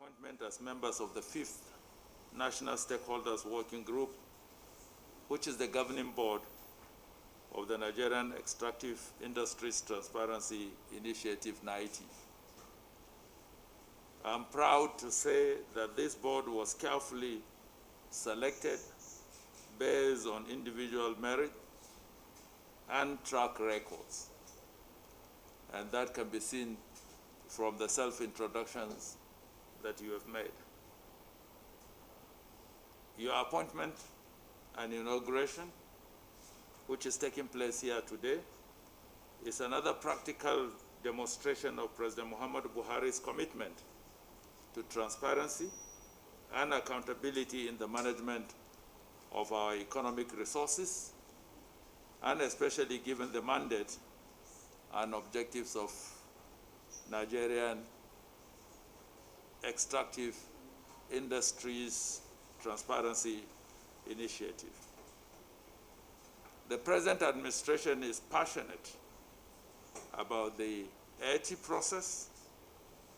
appointment as members of the 5th National Stakeholders Working Group, which is the governing board of the Nigerian Extractive Industries Transparency Initiative, NEITI. I'm proud to say that this board was carefully selected based on individual merit and track records. And that can be seen from the self-introductions that you have made. Your appointment and inauguration, which is taking place here today, is another practical demonstration of President Muhammadu Buhari's commitment to transparency and accountability in the management of our economic resources, and especially given the mandate and objectives of Nigerian Extractive Industries Transparency Initiative. The present administration is passionate about the NEITI process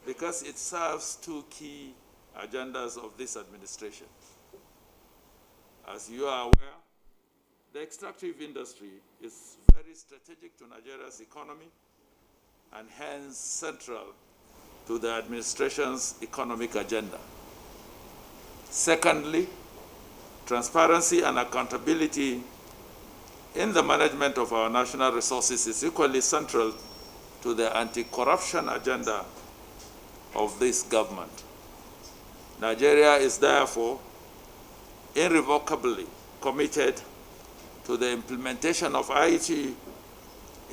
because it serves two key agendas of this administration. As you are aware, the extractive industry is very strategic to Nigeria's economy and hence central to the administration's economic agenda. Secondly, transparency and accountability in the management of our national resources is equally central to the anti-corruption agenda of this government. Nigeria is therefore irrevocably committed to the implementation of NEITI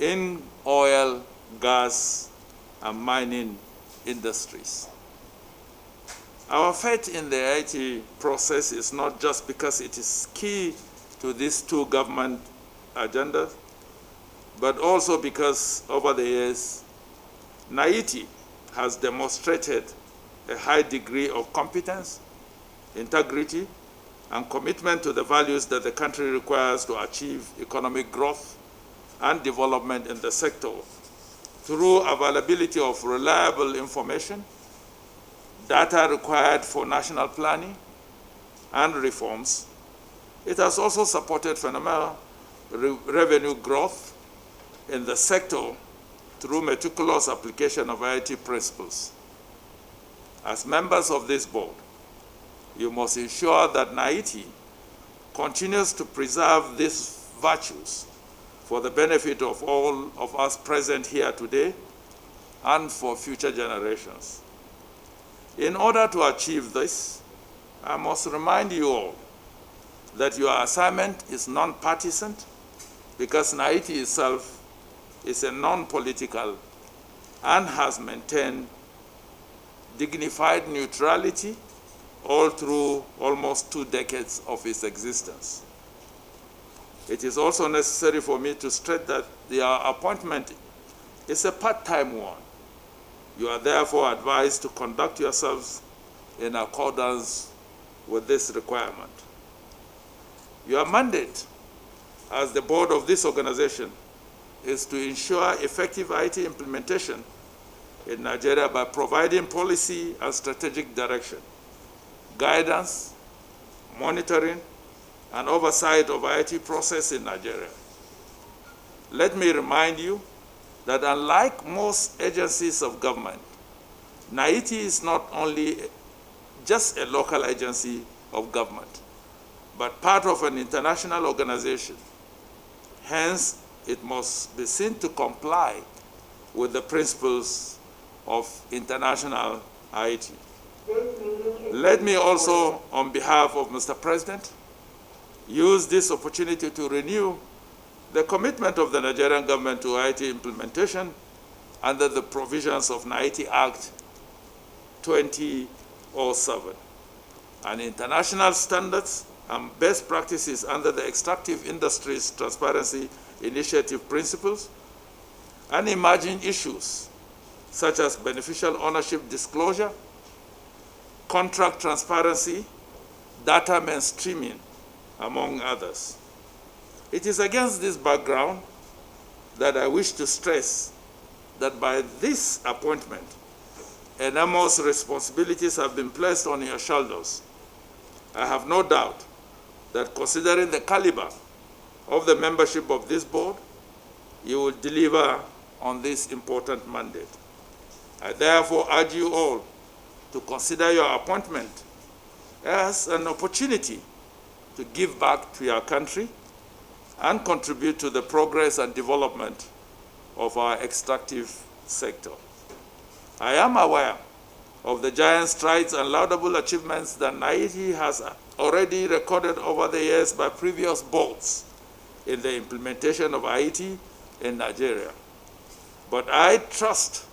in oil, gas, and mining industries. Our faith in the NEITI process is not just because it is key to these two government agendas, but also because over the years, NEITI has demonstrated a high degree of competence, integrity, and commitment to the values that the country requires to achieve economic growth and development in the sector through availability of reliable information, data required for national planning and reforms. It has also supported phenomenal revenue growth in the sector through meticulous application of NEITI principles. As members of this board, you must ensure that NEITI continues to preserve these virtues for the benefit of all of us present here today and for future generations. In order to achieve this, I must remind you all that your assignment is non-partisan because NEITI itself is a non-political and has maintained dignified neutrality all through almost 2 decades of its existence. It is also necessary for me to stress that your appointment is a part-time one. You are therefore advised to conduct yourselves in accordance with this requirement. Your mandate as the board of this organization is to ensure effective NEITI implementation in Nigeria by providing policy and strategic direction, guidance, monitoring, and oversight of NEITI process in Nigeria. Let me remind you that unlike most agencies of government, NEITI is not only just a local agency of government, but part of an international organization. Hence, it must be seen to comply with the principles of international NEITI. Let me also, on behalf of Mr. President, use this opportunity to renew the commitment of the Nigerian government to NEITI implementation under the provisions of NEITI Act 2007 and international standards and best practices under the Extractive Industries Transparency Initiative principles and emerging issues such as beneficial ownership disclosure, contract transparency, data mainstreaming, among others. It is against this background that I wish to stress that by this appointment, enormous responsibilities have been placed on your shoulders. I have no doubt that considering the caliber of the membership of this board, you will deliver on this important mandate. I therefore urge you all to consider your appointment as an opportunity to give back to your country and contribute to the progress and development of our extractive sector. I am aware of the giant strides and laudable achievements that NEITI has already recorded over the years by previous boards in the implementation of NEITI in Nigeria. But I trust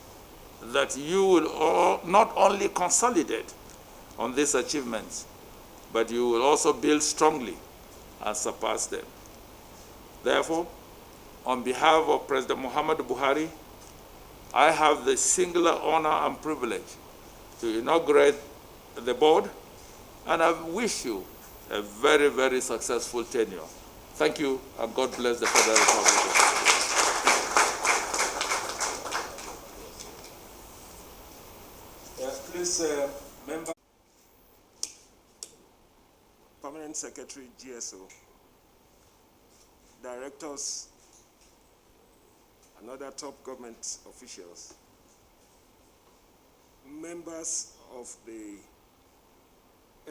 that you will not only consolidate on these achievements, but you will also build strongly and surpass them. Therefore, on behalf of President Muhammadu Buhari, I have the singular honor and privilege to inaugurate the board, and I wish you a very, very successful tenure. Thank you, and God bless the Federal Republic. Please, member, Permanent Secretary, GSO, directors, and other top government officials, members of the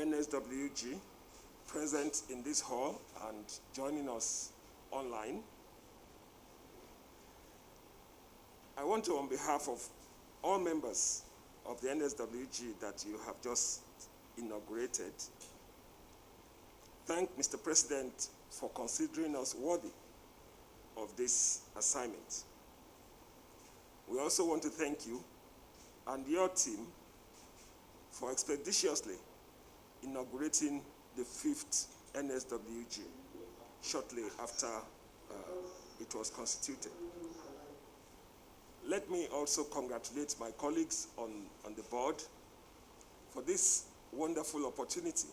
NSWG present in this hall and joining us online. I want to, on behalf of all members of the NSWG that you have just inaugurated, thank Mr. President for considering us worthy of this assignment. We also want to thank you and your team for expeditiously inaugurating the 5th NSWG shortly after it was constituted. Let me also congratulate my colleagues on the board for this wonderful opportunity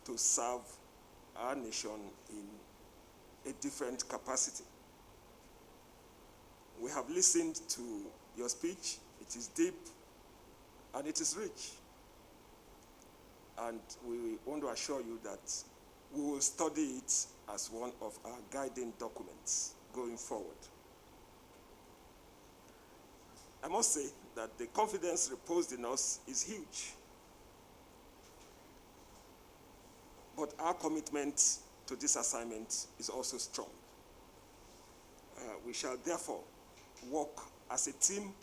to serve our nation in a different capacity. We have listened to your speech. It is deep and it is rich. And we want to assure you that we will study it as one of our guiding documents going forward. I must say that the confidence reposed in us is huge. But our commitment to this assignment is also strong. We shall therefore work as a team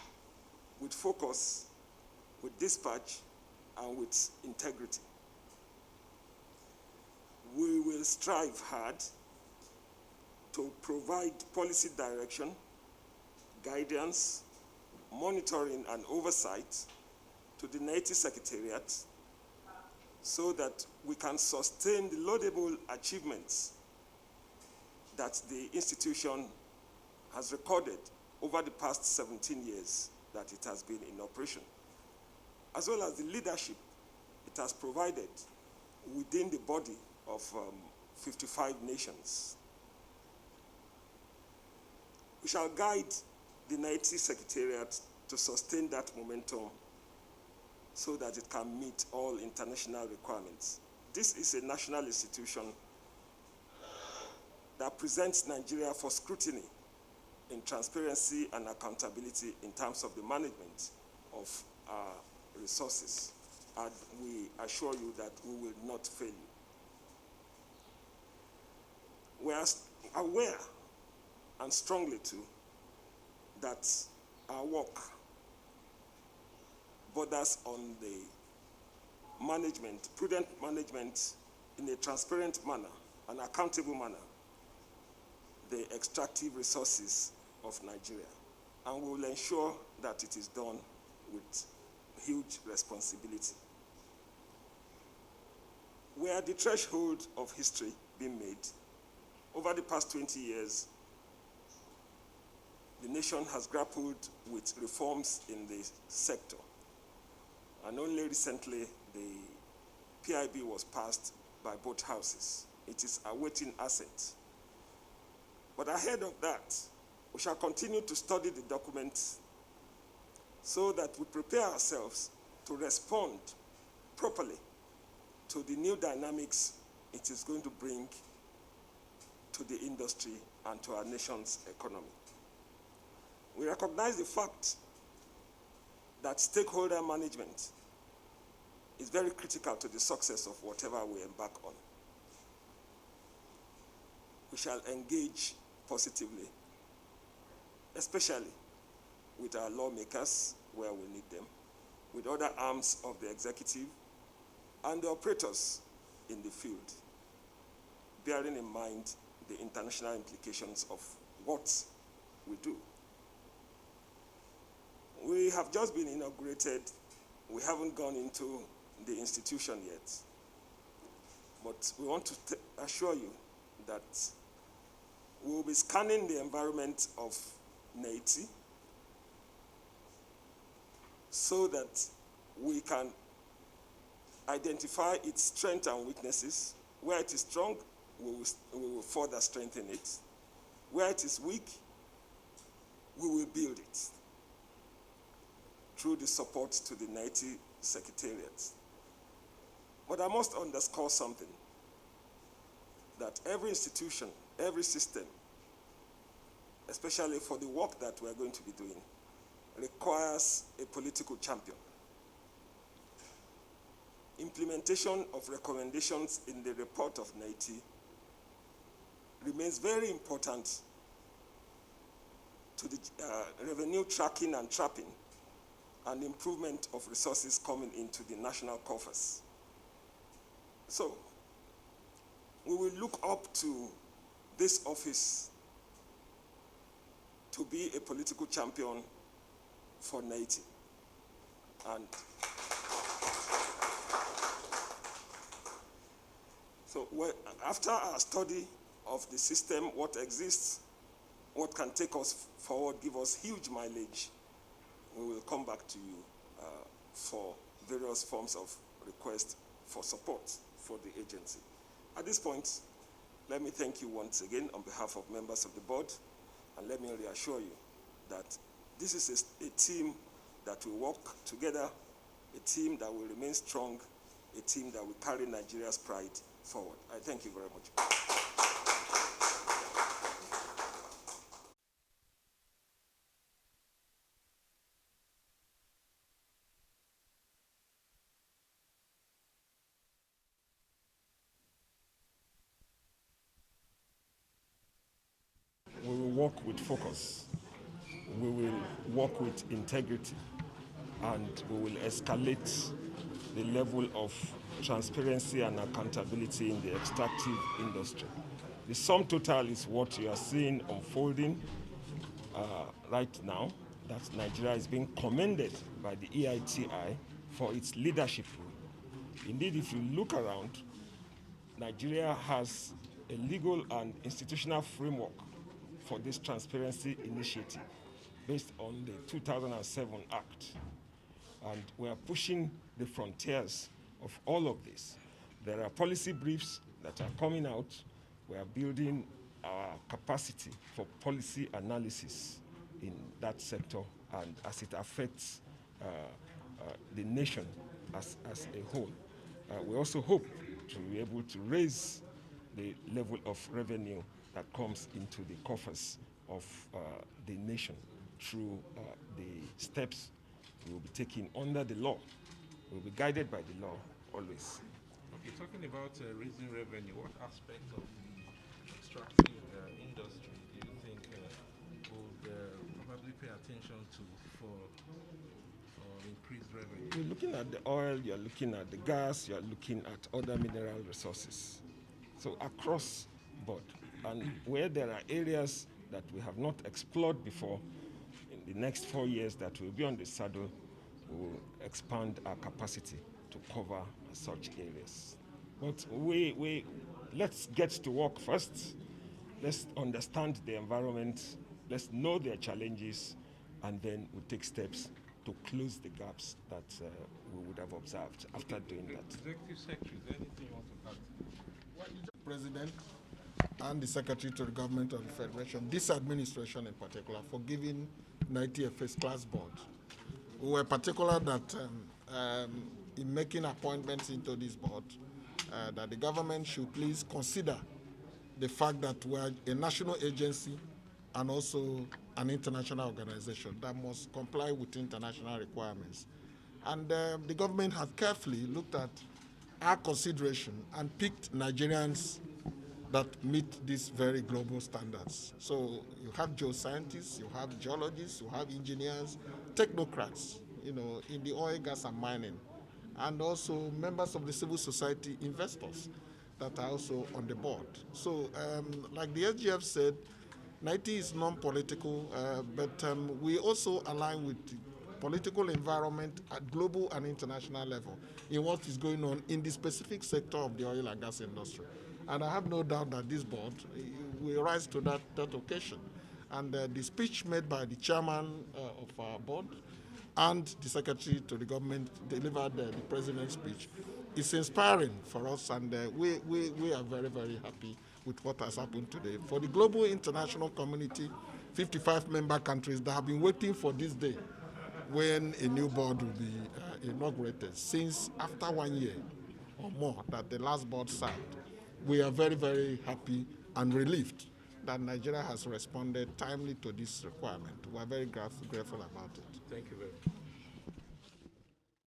with focus, with dispatch, and with integrity. We will strive hard to provide policy direction, guidance, monitoring and oversight to the NEITI Secretariat so that we can sustain the laudable achievements that the institution has recorded over the past 17 years that it has been in operation, as well as the leadership it has provided within the body of 55 nations. We shall guide the NEITI Secretariat to sustain that momentum so that it can meet all international requirements. This is a national institution that presents Nigeria for scrutiny in transparency and accountability in terms of the management of our resources. And we assure you that we will not fail you. We are aware, and strongly too, that our work borders on the management, prudent management in a transparent manner, an accountable manner, the extractive resources of Nigeria. And we will ensure that it is done with huge responsibility. We are at the threshold of history being made. Over the past 20 years, the nation has grappled with reforms in the sector. And only recently, the PIB was passed by both houses. It is a waiting asset. But ahead of that, we shall continue to study the documents so that we prepare ourselves to respond properly to the new dynamics it is going to bring to the industry and to our nation's economy. We recognize the fact that stakeholder management is very critical to the success of whatever we embark on. We shall engage positively, especially with our lawmakers where we need them, with other arms of the executive, and the operators in the field, bearing in mind the international implications of what we do. We have just been inaugurated. We haven't gone into the institution yet. But we want to assure you that we will be scanning the environment of NEITI so that we can identify its strengths and weaknesses. Where it is strong, we will further strengthen it. Where it is weak, we will build it through the support to the NEITI Secretariat. But I must underscore something, that every institution, every system, especially for the work that we're going to be doing, requires a political champion. Implementation of recommendations in the report of NEITI remains very important to the revenue tracking and trapping and improvement of resources coming into the national coffers. So, we will look up to this office to be a political champion for NEITI. And so after our study of the system, what exists, what can take us forward, give us huge mileage, we will come back to you for various forms of request for support for the agency. At this point, let me thank you once again on behalf of members of the board, and let me reassure you that this is a team that will work together, a team that will remain strong, a team that will carry Nigeria's pride forward. I thank you very much. We will work with focus. We will work with integrity, and we will escalate the level of transparency and accountability in the extractive industry. The sum total is what you are seeing unfolding right now, that Nigeria is being commended by the EITI for its leadership role. Indeed, if you look around, Nigeria has a legal and institutional framework for this transparency initiative based on the 2007 Act. And we are pushing the frontiers of all of this. There are policy briefs that are coming out. We are building our capacity for policy analysis in that sector and as it affects the nation as a whole. We also hope to be able to raise the level of revenue that comes into the coffers of the nation through the steps we will be taking under the law. We will be guided by the law always. Okay, talking about raising revenue, what aspect of the extractive industry do you think would probably pay attention to for increased revenue? You're looking at the oil, you're looking at the gas, you're looking at other mineral resources. So across board. And where there are areas that we have not explored before, in the next 4 years that we'll be on the saddle, we will expand our capacity to cover such areas. But let's get to work first. Let's understand the environment. Let's know their challenges, and then we'll take steps to close the gaps that we would have observed after doing that. Executive Secretary, is there anything you want to add? President and the Secretary to the Government of the Federation, this administration in particular, for giving NEITI a first-class board. We were particular that in making appointments into this board, that the government should please consider the fact that we are a national agency and also an international organization that must comply with international requirements. And the government has carefully looked at our consideration and picked Nigerians that meet these very global standards. So you have geoscientists, you have geologists, you have engineers, technocrats, in the oil, gas, and mining, and also members of the civil society, investors that are also on the board. So, like the SGF said, NEITI is non-political, but we also align with the political environment at global and international level in what is going on in the specific sector of the oil and gas industry. And I have no doubt that this board will rise to that occasion. And the speech made by the chairman of our board and the secretary to the government delivered the president's speech. It's inspiring for us, and we are very, very happy with what has happened today. For the global international community, 55 member countries that have been waiting for this day when a new board will be inaugurated since after 1 year or more that the last board served. We are very, very happy and relieved that Nigeria has responded timely to this requirement. We are very grateful about it. Thank you very much.